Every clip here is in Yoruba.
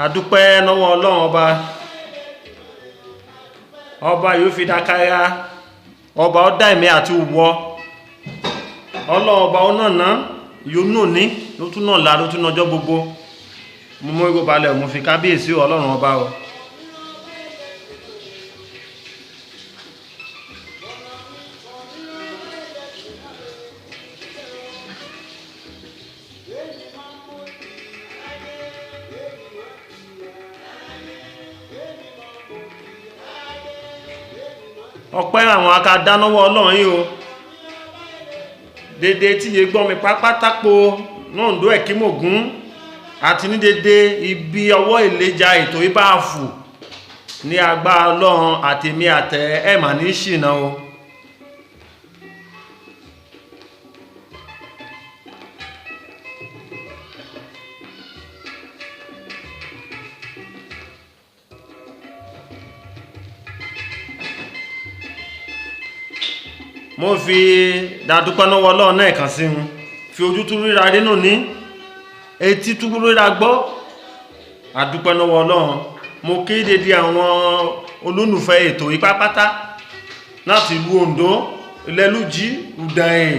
adúpẹ́ lọ́wọ́ Ọlọ́run ọba yóò fi dákáyá ọba ọdá ẹ̀mí àti ìwọ Ọlọ́run ọba ọ̀nà yóò nù ní ló tún náà láàrú tún ọjọ́ gbogbo mo mú ìgò balẹ̀ mo fi kábíyèsí Ọlọ́run ọba o. ọpẹ́ àwọn akadánáwọ́ Ọlọ́run yìí o dédé tí yé gbọ́n mi pápátápò náà ń dó ẹ̀kímògún àti ní dédé ibi ọwọ́ ìléjà ètò ìbáàfù ní agbára Ọlọ́run àtèmi àtẹ ẹ̀mà ní ṣìnà o. mo fi dàdúpẹ́ lọ́wọ́ Ọlọ́run náà kàn sí wọn fi ojú tún ríra nínú ní etí tún ríra gbọ́ àdúpẹ́ lọ́wọ́ Ọlọ́run mo kí dédé àwọn olólùfẹ́ ètò ìpápátá láti ìlú Oǹdó Ilẹ̀lújí Ùdàyìn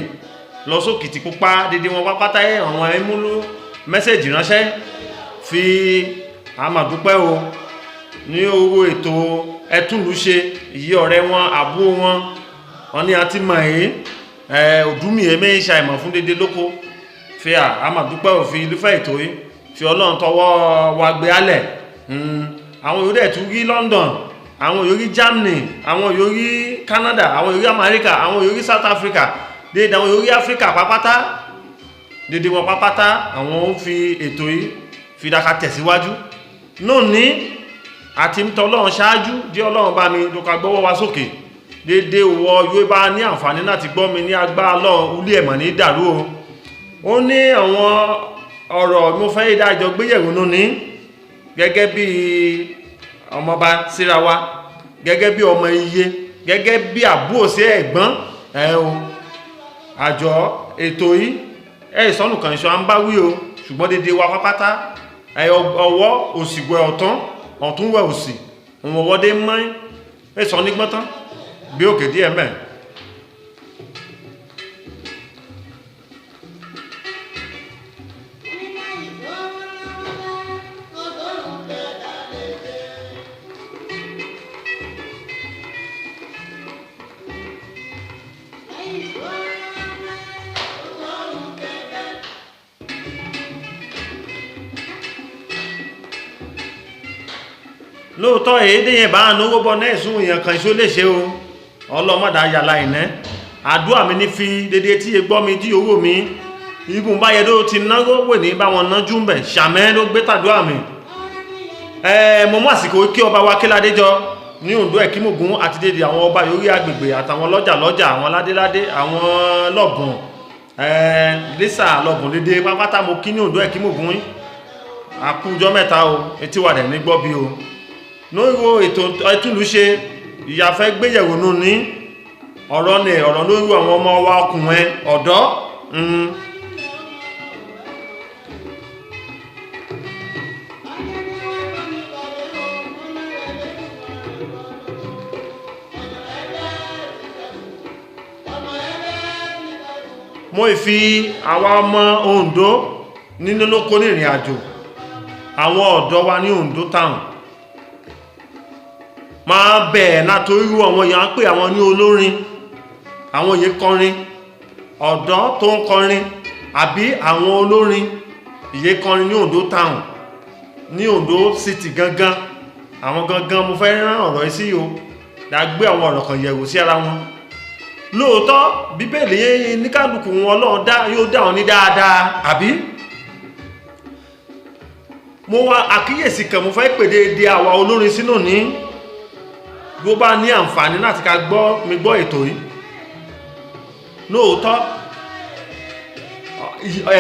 lọ sókìtì pupa dédé wọn pápátá àwọn ẹmúlú mẹ́sẹ̀jì ránṣẹ́ fi àmàdúpẹ́ o ní owó ètò ẹtúnlùṣe ìyí ọ̀rẹ́ wọn àbú wọn ní àti mọ̀ èyí òdúmì ẹ̀mẹ́ ìṣà ìmọ̀ fún dédé lóko fi àmàdúpẹ́ òfin ilúfẹ́ ètò yìí fi Ọlọ́run tọwọ́ wa gbé alẹ̀ àwọn yóò dẹ̀ tún rí London àwọn yóò rí Germany àwọn yóò rí Canada àwọn yóò rí America àwọn yóò rí South Africa dédé àwọn yóò rí Africa pápátá dédé wọn pápátá àwọn ó fi ètò yìí fi dáka tẹ̀síwájú náà ní àti tọ́ Ọlọ́run ṣáájú dí Ọlọ́run bá mi lóka gbọ́wọ́ wa sókè dédé wọ yóò bá ní àǹfààní láti gbọ́ mi ní agbára Ọlọ́run ulé ẹ̀mọ̀ ní dàrú o. ó ní àwọn ọ̀rọ̀ mo fẹ́ ìdájọ́ gbéyẹ̀wò nù ní gẹ́gẹ́ bí ọmọba síra wa gẹ́gẹ́ bí ọmọ iye gẹ́gẹ́ bí àbúrò sí ẹ̀gbọ́n àjọ ètò yìí ìsọ́nù kan ìṣọ́ à ń bá wí o ṣùgbọ́n dédé wa pápátá ọwọ́ òsì wẹ ọ̀tún wẹ òsì òun ọwọ́dé mọ́ ìsọ́ nígbọ́n tán bí òkè díẹ̀ mẹ́. lóòótọ́ èdè yẹn bá ń owó bọ́ náà sún èèyàn kan ìṣó lè ṣe o ọlọ́mọdá yàlá ìná àdúrà mi ní fi dédé tí e gbọ́ mi dí owó mi ibùn bá yẹ tó ti náwó wè ní báwọn nájú ń bẹ̀ ṣàmẹ́ ló gbé tàdúrà mi. mo mú àsìkò kí ọba wa Kíládéjọ ní Oǹdó Ẹ̀kímògún àti dédé àwọn ọba yorí agbègbè àtàwọn lọ́jà àwọn ládéládé àwọn lọ́bùn lẹ́sà lọ́bùn dédé pápátá mo kí ní Oǹdó Ẹ̀kímògún àkújọ mẹ́ta o etí wà dẹ̀ ní gbọ́ bí o lórí ètò ẹtúnlùṣe ìyàfẹ́ gbéyẹ̀wò nù ní ọ̀rọ̀ lórí àwọn ọmọ wa ọkùnrin ọ̀dọ́ mo fi àwa ọmọ Oǹdó nínú lóko ní ìrìn àjò àwọn ọ̀dọ́ wa ní Oǹdó town máa bẹ̀ẹ̀ látorí àwọn èèyàn pé àwọn ní olórin àwọn èèyàn kọrin ọ̀dọ́ tó ń kọrin àbí àwọn olórin ìyẹ́ kọrin ní Oǹdó town ní Oǹdó city gangan àwọn gangan mo fẹ́ rán ọ̀rọ̀ sí o dàgbé àwọn ọ̀rọ̀ kan yẹ̀wò sí ara wọn. lóòótọ́ bíbélì ní kálukú wọn Ọlọ́run yóò dá wọn ní dáadáa àbí mo wá àkíyèsí kan mo fẹ́ pèdè di àwa olórin sínú ní bó bá ní àǹfààní láti ká mi gbọ́ ètò yìí lóòótọ́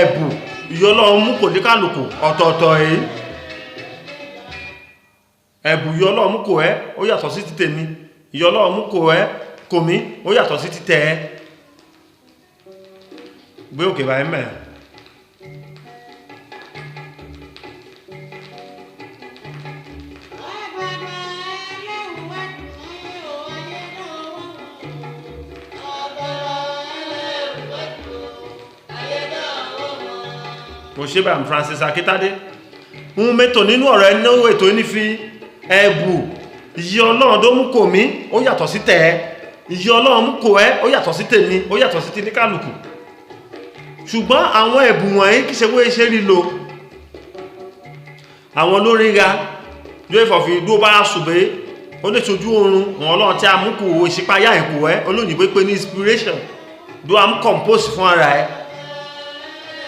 ẹ̀bù ìyọlọ́run mú kò ní kálukú ọ̀tọ̀ọ̀tọ̀ èyí ẹ̀bù ìyọlọ́run mú kò ẹ́ ó yàtọ̀ sí ti tèmi ìyọlọ́run mú kò ẹ́ kò mí ó yàtọ̀ sí ti tẹ́ ẹ́ gbé òkè báyìí mẹ́rin kò ṣe bá Francis Akíntádé ń mẹ́tò nínú ọ̀rọ̀ ẹnáwó ètò ní fi ẹ̀bù iye Ọlọ́run tó mú kò mí ó yàtọ̀ sí tẹ̀ ẹ́, iye Ọlọ́run mú kò ẹ́ ó yàtọ̀ sí tèmi, ó yàtọ̀ sí ti ní kálukú. Ṣùgbọ́n àwọn ẹ̀bù wọ̀nyí kìí ṣe wé ṣe rí lo àwọn lórí ga yóò fọ̀fì dó bá ṣùgbé ó lè ṣojú oorun wọn Ọlọ́run tí a mú kò ìṣípayá ẹ̀kù ẹ́ olóyìnbó pé ní inspiration dó a mú compose fún ara ẹ̀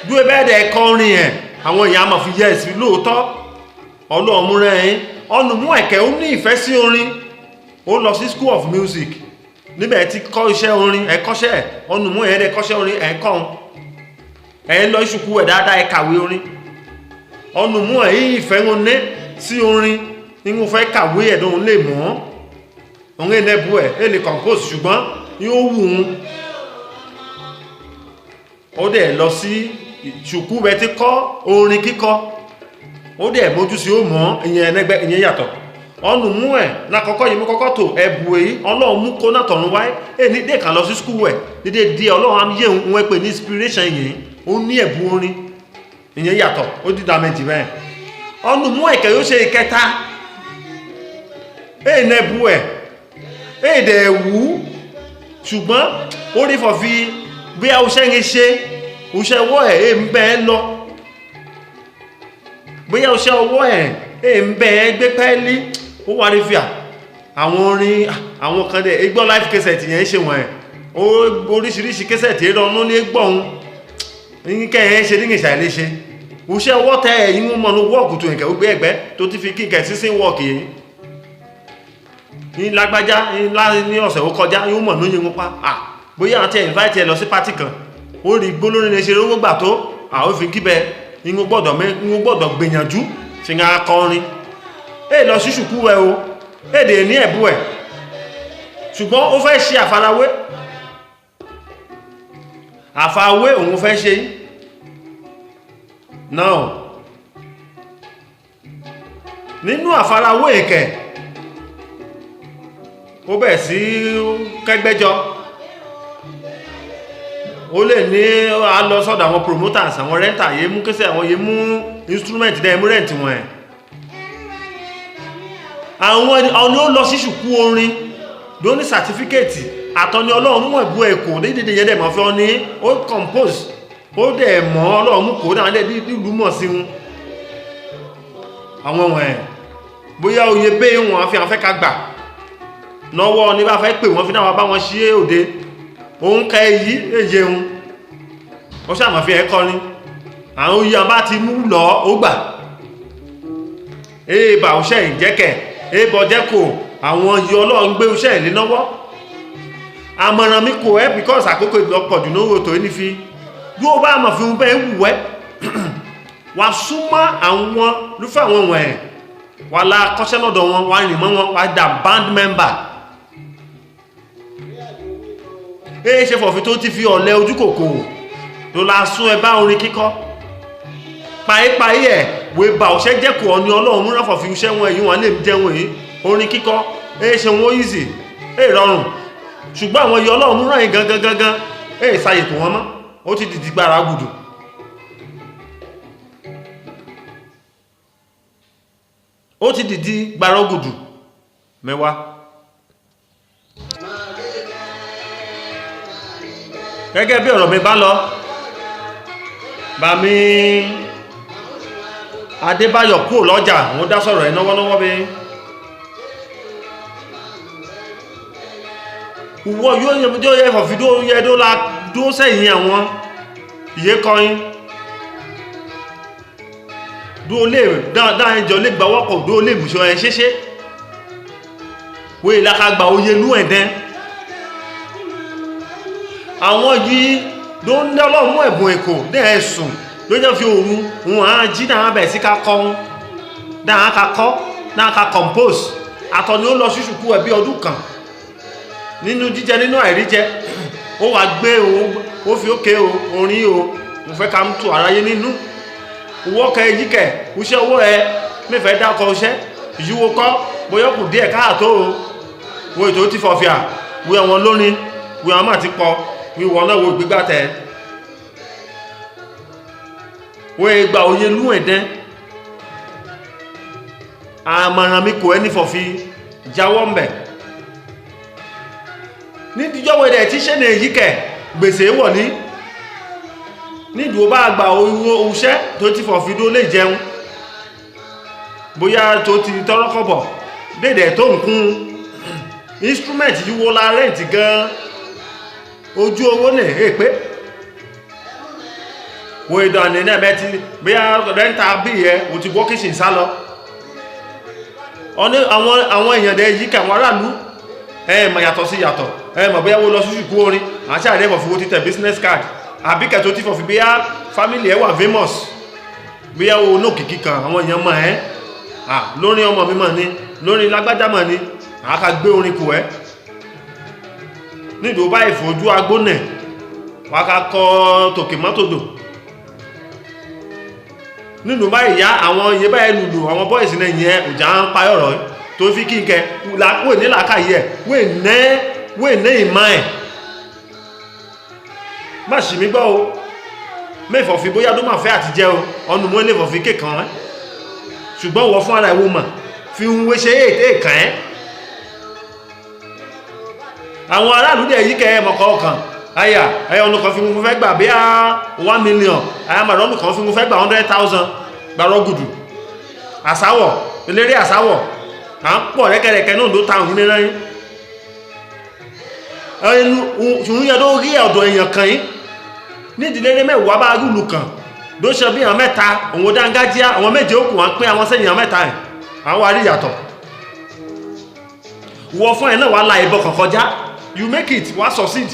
dó ẹbẹ́ ẹ̀dẹ̀ kọrin ẹ̀ àwọn èèyàn máa fi yẹ ẹ̀sì lóòótọ́ Ọlọ́run mú rẹ̀ ẹ́ ọ̀nà mú ẹ̀kẹ́ ó ní ìfẹ́ sí orin ó lọ sí school of music níbẹ̀ tí kọ́ iṣẹ́ orin ẹ̀kọ́ṣẹ́ ẹ̀ ọ̀nà mú ẹ̀ẹ́dẹ̀ kọ́ṣẹ́ orin ẹ̀kọ́ ẹ̀ lọ ìṣùkú ẹ̀ dáadáa ẹ̀ kàwé orin ọ̀nà mú ẹ̀ yí ìfẹ́ wọn ní sí orin ní wọ́n fẹ́ kàwé ẹ̀dùn lè mọ́ òun ẹ̀nẹ́bù ẹ̀ lè compose ṣùgbọ́n yóò wù ú ó dẹ̀ lọ sí ṣùkú bẹ ti kọ́ orin kíkọ́ ó dẹ̀ mójú sí ó mọ́ ìyẹn yàtọ̀ ọ̀nà mú ẹ̀ lákọ́kọ́ yìí mú kọ́kọ́ tó ẹ̀bù èyí Ọlọ́run mú kó náà tọ̀run wáyé ní dé kà lọ sí skúù ẹ̀ dédé díẹ̀ Ọlọ́run á yé òun pè ní inspiration yìí ó ní ẹ̀bù orin ìyẹn yàtọ̀ ó dídá méjì bẹ́ẹ̀ ọ̀nà mú ẹ̀kẹ́ yóò ṣe ìkẹta nẹ́bù ẹ̀ dẹ̀ wú ṣùgbọ́n ó rí fọ̀fí bí a ṣẹ́ ń ṣe òṣẹ́ ọwọ́ ẹ̀ ń bẹ́ẹ̀ lọ bóyá òṣẹ́ ọwọ́ ẹ̀ ń bẹ́ẹ̀ gbé pẹ́ẹ́lí ó wà rí fíà àwọn orin àwọn kan dẹ̀ igbó live cassette yẹn ṣe wọ̀n ẹ̀ oríṣiríṣi cassette rọnú ní gbọ̀n ní kẹ́yìn ṣe ní ìṣàlẹ̀ ṣe òṣẹ́ ọwọ́ tẹ́ ẹ̀yìn mú mọ́nú wọ́ọ̀kù tó ìkẹ́ gbé ẹgbẹ́ tó ti fi kíkẹ́ sísìn wọ́ọ̀kì yìí ní lágbájá ní ọ̀sẹ̀ ó kọjá yóò mọ̀ ní yín pa bóyá àti invite ẹ lọ sí pátì kan ó rí gbólórin lè ṣe rówó gbà tó àwọn fi kíbẹ̀ inú gbọ́dọ̀ gbìyànjú fi ń akọrin lọ sí ṣùkú ẹ o èdè ní ẹ̀bú ẹ̀ ṣùgbọ́n ó fẹ́ ṣe àfarawé òun fẹ́ ṣe náà nínú àfarawé ẹ̀kẹ́ ó bẹ̀ sí kẹgbẹ́jọ ó lè ní a lọ sọ́dọ̀ àwọn promoters àwọn renter yé mú kéṣẹ́ àwọn yé mú instrument dẹ̀ mú rent wọn ẹ̀ àwọn ọ̀nà ó lọ sí ṣùkú orin ló ní certificate àtọ́ni Ọlọ́run mọ̀ ẹ̀bú ẹ̀kọ́ dédé yẹ́ dẹ̀ mọ̀ fẹ́ ọ ní ó compose ó dẹ̀ mọ́ Ọlọ́run mú kó dáa dẹ̀ ìlú mọ̀ sí wọn àwọn wọn ẹ̀ bóyá oyè pé wọn àfi àfẹ́ ká gbà lọ́wọ́ ní bá fẹ́ pè wọ́n fi náà bá wọn ṣí òde òun kẹ èyí èyẹ ohun ó sàmọ̀ fi ẹ̀kọ́ ní àwọn oyè àbá ti mú lọ ó gbà èèbà òṣẹ́ ìjẹ́kẹ̀ èèbọ̀ jẹ́kò àwọn yìí Ọlọ́run gbé òṣẹ́ ìlé lọ́wọ́ àmọ̀ràn mi kò ẹ́ because àkókò ìlọpọ̀ jù lówó tó ní fi yóò bá mọ̀ fi bẹ́ẹ̀ wù ẹ́ wà súnmọ́ àwọn lúfẹ́ àwọn wọ̀n ẹ̀ wà lá kọ́ṣẹ́ lọ́dọ̀ wọn wà rìn mọ́ wọn wà dà band member ṣe fọ̀fí tó ti fi ọ̀lẹ ojú kòkòrò tó la sún ẹ bá orin kíkọ́ paípaí ẹ̀ wé bá ọ̀ṣẹ́ jẹ́kù ọ ní Ọlọ́run múra fọ̀fí iṣẹ́ wọn èyí wọn lè jẹun èyí orin kíkọ́ ṣe wọn easy rọrùn ṣùgbọ́n àwọn iye Ọlọ́run múra yìí gangan sáyè tó wọn mọ́ ó ti dìdì gbára gùdù ó ti dìdì gbára gùdù mẹ́wàá gẹ́gẹ́ bí ọ̀rọ̀ mi bá lọ bá mi Adébáyọ̀ kúrò lọ́jà wọ́n dá sọ̀rọ̀ ẹ̀ lọ́wọ́lọ́wọ́ bí ìwọ yóò yẹ fọ̀fídó yẹ dó sẹ́yìn àwọn ìyé kọrin dó lè dáẹjọ lè gbàwọ́pọ̀ dó lè mùsọ̀ ẹ̀ ṣeṣe wé ìlàkàgbà oyè lú ẹ̀dẹ́ àwọn yìí ló ń dá lọ́mú ẹ̀bùn èkó ní ẹ̀sùn ló jẹ́ fi òru wọn á jí náà bẹ̀ sí ká kọ́ náà ká kọ́ náà ká compose àtọ̀ ni ó lọ ṣíṣùkú ẹ̀bí ọdún kan nínú jíjẹ nínú àìríjẹ ó wà gbé ó fi ókè orin mo fẹ́ ká ń tù aráyé nínú wọ́kẹ́ yíkẹ̀ iṣẹ́ owó ẹ mẹ́fẹ́ dákọ̀ iṣẹ́ ìyíwó kọ́ bóyá kù díẹ̀ káàtó wo ètò tí fọ̀fíà wo àwọn lórin wo àwọn máa ti pọ̀ wíwọ náà wo gbígbà tẹ́ we gba oye lu eden àmọ̀ràn mi kò ẹni fọ̀fi jáwọ́ ńbẹ̀ ní díjọ́ wẹ̀dẹ̀ tí ṣe ní èyí kẹ̀ gbèsè wọ̀lí nídùú bá gba owó oṣẹ́ tó ti fọ̀fi dó lè jẹun bóyá tó ti tọ́rọ́kọ̀bọ̀ dédé tó nkún instrument yíwo la rent gan ojú owó ní èpé wo ìdánì náà mẹ́tí bóyá rẹ́ntà bí ẹ o ti gbọ́ kíṣìn sá lọ àwọn èèyàn dẹ̀ yíkà àwọn aráàlú ẹ̀mọ̀ yàtọ̀ sí yàtọ̀ ẹ̀mọ̀ bóyá wo lọ sí ṣùkú orin àti àrẹ́bọ̀ fowó títẹ̀ business card àbíkẹ̀ tó ti fọ̀ fi bóyá family ẹ̀ wà famous bóyá wo ní òkìkí kan àwọn èèyàn mọ̀ ẹ́ lórí ọmọ mi mọ̀ ní lórí lágbájá mọ̀ ní àáká gbé orin kù ẹ́ nídò bá ìfojú agbónẹ̀ wákà kọ́ tòkè mọ́tòdò nínú bá ìyá àwọn iye báyìí lùlù àwọn bọ́ìsì náà yẹn òjá ń pa ọ̀rọ̀ tó fi kí n kẹ wé ní làákàyè ẹ̀ wé ní ìmá ẹ̀ má ṣì mí gbọ́ o mẹ́fọ̀ fi bóyá ló máa fẹ́ àti jẹ́ o ọnù mọ́ ilé ìfọ̀fí kékan ẹ́ ṣùgbọ́n wọ fún ara ìwò mà fi ń wé ṣe ètè kàn ẹ́ àwọn aráàlú dẹ̀ yí kẹ́ ẹ mọ̀kọ́ ọkàn aya ọ̀nà kan fi mú fẹ́ gbà bí i 1 million ayámàrà ọ̀nà kan fi mú fẹ́ gbà 100,000 gbàrọ̀ gùdù àsáwọ̀ eléré àsáwọ̀ à ń pọ̀ rẹ́kẹ̀rẹ́kẹ́ náà ló táwọn ní mẹ́rin ẹnu ṣùgbọ́n yẹ tó rí ọ̀dọ̀ èèyàn kan yí ní ìdílé mẹ́wàá bá rúlù kan ló ṣe bí àwọn mẹ́ta òun dángájíá àwọn méje ó kù wọn pín àwọn sẹ́yìn àwọn mẹ́ta ẹ̀ àwọn arí yàtọ̀ wọ fún ẹ̀ náà wà láì bọ́ kàn kọjá you make it wá succeed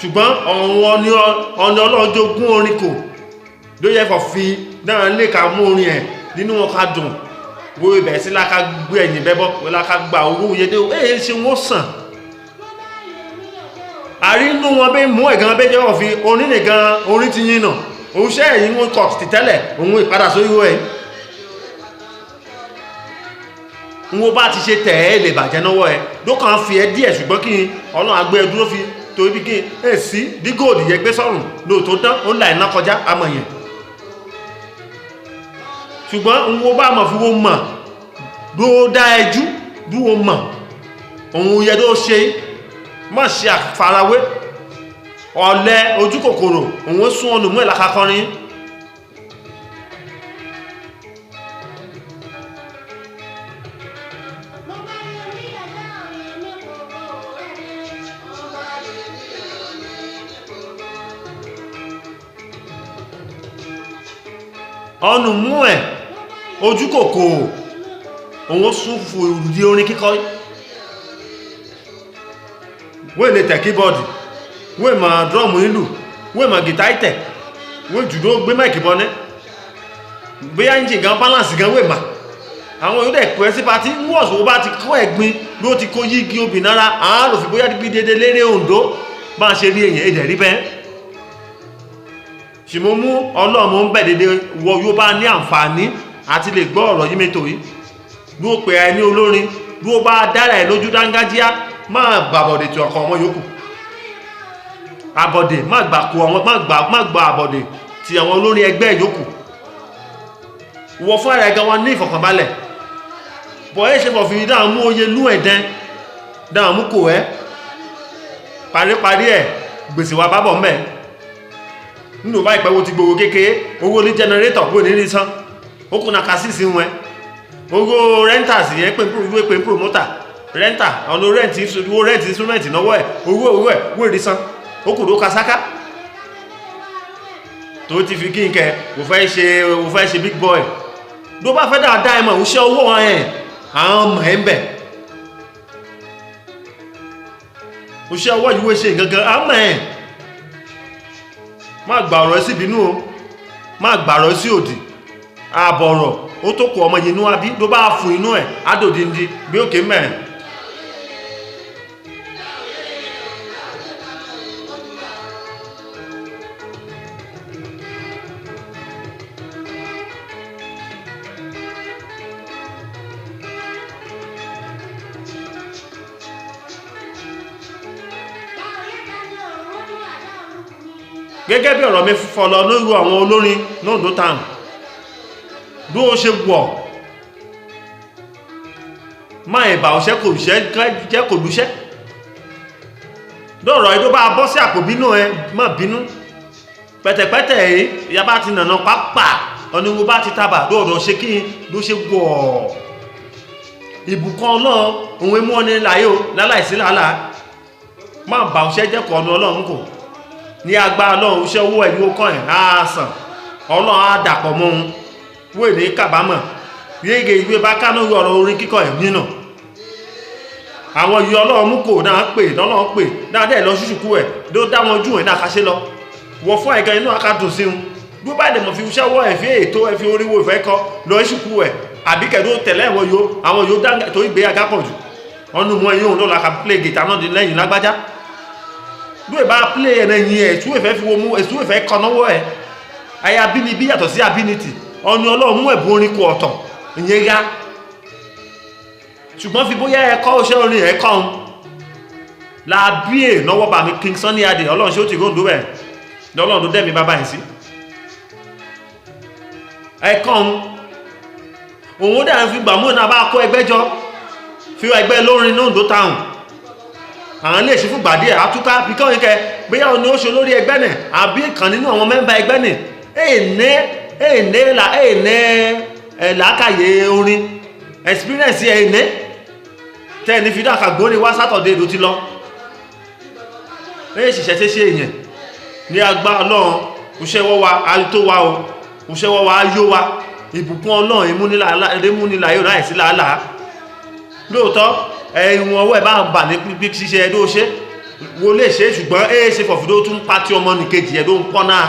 ṣùgbọ́n ọ̀nà ọlọ́jọ́ gún orin kò ló yẹ fọ̀ fi náà lè ká mú orin ẹ̀ nínú wọn ká dùn wo ibẹ̀ sí láká gbé ẹ̀yìn bẹ́bọ́ láká gba owó yẹdé èyí ṣe wọ́n sàn àrínú wọn bẹ́ mú ẹ̀gán bẹ́ jẹ́ ọ̀fi orin nìgan orin ti yínà òun ṣẹ́ ẹ̀yìn wọn kọ̀ ti tẹ́lẹ̀ òun ìpadà sórí ẹ̀ wọ́n bá ti ṣe tẹ̀ ẹ́ lè bàjẹ́ náwọ́ ẹ̀ ló kàn fi ẹ́ díẹ̀ ṣùgbọ́n kí ọlọ́run agbẹ́ ẹ dúró fi torí bí kí ẹ sí bí góòdì yẹ gbé sọ́rùn lóòótọ́ dán ó là iná kọjá amọ̀yàn ṣùgbọ́n wọ́n bá mọ̀ fi wọ́n mọ̀ ló dá ẹjú bí wọ́n mọ̀ òun yẹ tó ṣe má ṣe àfarawé ọ̀lẹ ojú kòkòrò òun sún ọnù mú ìlàkakọrin ọnù mú ẹ̀ ojú kòkòrò òun sún fún ìrùdí orin kíkọ́ wé lè tẹ̀ kíbọ́ọ̀dì wé ma drọ́mù ìlú wé ma gìtá ìtẹ̀ wé jùdó gbé mẹ́kì bọ́nẹ́ gbé ẹ́ńjìn gan balance gan wé ma àwọn yóò dẹ̀ pẹ́ sí pàtí wọ́ọ̀sù ó bá ti kọ́ ẹ̀gbin ló ti kó yígi obì nára àárò fi bóyá bí dédé lérè Oǹdó bá ṣe rí èyàn èdè rí bẹ́ẹ̀ ṣì mo mú ọlọ́mọ ń bẹ̀ dédé wọ yóò bá ní àǹfààní àti lè gbọ́ ọ̀rọ̀ yí mẹ́tò yìí ló pè ẹ ní olórin ló bá dára ẹ̀ lójú dángájíá máa gbàbọ̀dẹ̀ tí ọkọ̀ ọmọ yòókù àbọ̀dẹ̀ má gbà àbọ̀dẹ̀ tí àwọn olórin ẹgbẹ́ yòókù wọ fún ẹ̀rẹ̀ gan wọn ní ìfọ̀kànbalẹ̀ bọ̀ ẹ́ ṣe fọ̀ fi dáàmú oyè lú ẹ̀dẹ́n dáàmú kò ẹ́ paríparí ẹ̀ gbèsè wa bábọ̀ mẹ́ nínú bá ìpẹ́wó ti gbogbo kékeré owó ní jẹnẹrétọ̀ kó ní ní sán ó kùnà kásìsì wọn owó renters yẹn pé promoter renter ọ̀nà rent instrument náwó ẹ̀ owó ẹ̀ wó rí sán ó kùnà ó kasáká tó ti fi kí n kẹ ò fẹ́ ṣe big boy ló bá fẹ́ dáadáa ẹmọ̀ òṣìṣẹ́ owó wọn ẹ̀ àwọn ọmọ ẹ̀ ń bẹ̀ òṣìṣẹ́ owó yíwé ṣe gangan àmọ́ ẹ̀ má gbàrọ̀ sí ìbínú o má gbàrọ̀ sí òdì àbọ̀rọ̀ ó tó kù ọmọ yìí àbí ló bá fún inú ẹ̀ adòdìndì bí òkè mẹ́rin gẹ́gẹ́ bí ọ̀rọ̀ mi fọlọ lórí àwọn olórin l'Ondo Town bí ó ṣe wọ̀ máa ìbà òṣẹ́ kò jẹ́ kò lúṣẹ́ lọ́rọ̀ ìdó bá bọ́ sí àpò bínú ẹ má bínú pẹ̀tẹ̀pẹ̀tẹ̀ èyí ìyá bá ti nànà pápá ọ̀nìwò bá ti tábà lọ́rọ̀ ṣe kí ló ṣe wọ̀ ìbùkún Ọlọ́run òun mú ọ́nà láyé o láláìsí làálàá má bà òṣẹ́ jẹ́ kọ̀ ọ̀nà Ọlọ́run kò ní agbá Ọlọ́run iṣẹ́ owó ẹ̀yí ó kọ́ ẹ̀ á sàn Ọlọ́run á dàpọ̀ mọ́ ohun wé ní kábàámọ̀ yége ìwé bá kánú ọ̀rọ̀ orin kíkọ́ ẹ̀ nínà àwọn yìí Ọlọ́run mú kò náà pè lọ́lọ́run pè dáadẹ́ lọ ṣúṣùkú ẹ̀ ló dá wọn jú ẹ̀ náà kàṣẹ́ lọ wọ fún ẹ̀gẹ́ inú akádùn sí un bí ó bá dẹ̀ mọ̀ fi iṣẹ́ wọ́ ẹ̀fí ètò ẹ̀fí oríwó ìfẹ́ kọ́ lọ ṣúṣùkú ẹ̀ àbí kẹ̀dó tẹ̀lé àwọn yóò dá tó ìgbé agá pọ̀ jù ọ̀nù mọ́ eyín òun lọ́la ka play guitar náà di lẹ́yìn lágbájá bí ó bá play ẹ̀yìn ẹ̀ tú ìfẹ́ fi wo mú ẹ̀sú ìfẹ́ kọ́ náwó ẹ̀ ayé abínibí yàtọ̀ sí abínitì ọ̀nù Ọlọ́run mú ẹ̀bùn orin kọ ọ̀tọ̀ ìyẹn yá ṣùgbọ́n fi bóyá ẹ̀kọ́ oṣẹ́ orin ẹ̀kọ́ ohun láàbí è náwọ́ bàmí King Sunny Adé Ọlọ́run ṣe ó ti róńdó bẹ̀ lọ́lọ́run tó dẹ̀mí bàbá yìí sí ẹ̀kọ́ ohun òun dẹ̀ fi gbàmú náà bá kó ẹgbẹ́ jọ fi ẹgbẹ́ lórin l'Ondo Town àwọn lè ṣe fún gbàdí ẹ̀ àtúká bíkọ́ ìkẹ́ bóyá òun ni ó ṣe lórí ẹgbẹ́ nẹ̀ àbí ìkan nínú àwọn mẹ́mbà ẹgbẹ́ nẹ̀ èèné làákàyè orin experience èèné tẹ́ẹ̀ni fi dáka gbórí wá Saturday ló ti lọ èyí ṣiṣẹ́ tí ṣe èèyàn ní agbá Ọlọ́run òṣèwọ́ wa alító wa o òṣèwọ́ wa ayó wa ìbùkún Ọlọ́run ìmúnilà yóò láìsí làálàá lóòótọ́ ẹ̀yìn ọwọ́ ẹ̀ bá ń bà ní pípí ṣiṣẹ́ ẹ̀dó ṣe wo lè ṣe ṣùgbọ́n èyí ṣe fọ̀fúdó tún pàtí ọmọ nìkejì ẹ̀dó ń pọ́ náà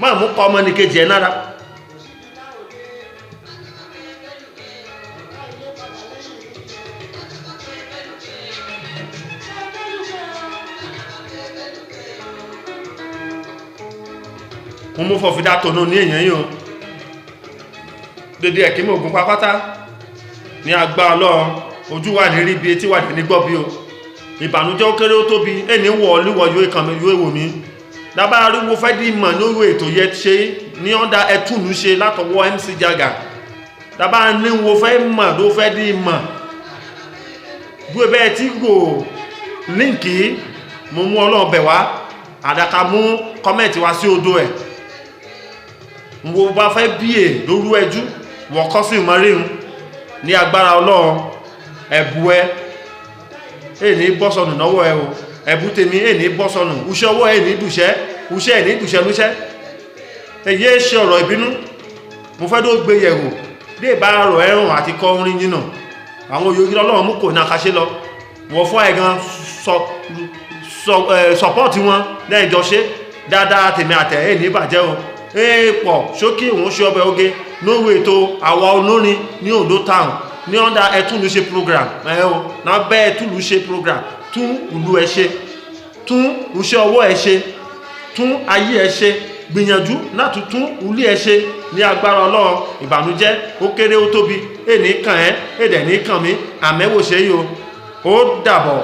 máa mú kọ ọmọ nìkejì ẹ̀ nára mo mú fọ̀fídá tónú ní èyàn yíò dédé ẹ̀kí mọ̀ ògùn pápátá ní agbá Ọlọ́run ojú wà ní rí bí etí wà ní gbọ́ bí o ìbànújẹ́ ó kéré ó tóbi ẹni wọ̀ olúwọ̀ yóò kàn mí yóò èwò mi dábàá rí wo fẹ́ dí ìmọ̀ lórí ètò yẹ ṣe ní ọ́ndà ẹtùnú ṣe látọwọ́ MC Jaga dábàá ní wo fẹ́ mọ̀ ló fẹ́ dí ìmọ̀ bú ẹbẹ́ tí gò líǹkì mo mú Ọlọ́run bẹ̀ wá àdàkà mú kọ́mẹ̀tì wá sí odò ẹ̀ wo bá fẹ́ bíè lórú ẹjú wọ̀kọ́ sí ìmọ̀ríhun ní agbára Ọlọ́run ẹ̀bù ẹ èní bọ́sọ̀nù náwó ẹ o ẹ̀bù tèmi èní bọ́sọ̀nù uṣẹ́ ọwọ́ èní dùṣẹ́ uṣẹ́ èní dùṣẹ́ lúṣẹ́ èyí ṣe ọ̀rọ̀ ìbínú mo fẹ́ tó gbé yẹ̀wò dé bá rọ̀ ẹ̀rùn àti kọ orin yìnà àwọn òyògì Ọlọ́run mú kò náà kaṣẹ́ lọ wọ̀ fún ẹ̀gan sọpọ́ọ̀tì wọn lẹ́ẹ̀jọ ṣe dáadáa tèmi àtẹ̀ èní bàjẹ́ o èèpọ̀ ṣókí òun ṣe ọbẹ̀ oge lórí ètò àwa olórin ní Ondo Town ní ọ́ndà ẹ̀túnlù ṣe program ẹ̀họ́ náà bẹ́ ẹ̀túnlù ṣe program tún ìlú ẹ̀ ṣe tún iṣẹ́ ọwọ́ ẹ̀ ṣe tún ayé ẹ̀ ṣe gbìyànjú láti tún ilé ẹ̀ ṣe ní agbára Ọlọ́run ìbànújẹ́ ó kéré ó tóbi èní kàn ẹ́ èdè ní kàn mí àmẹ́wò ṣe yìí ó dàbọ̀.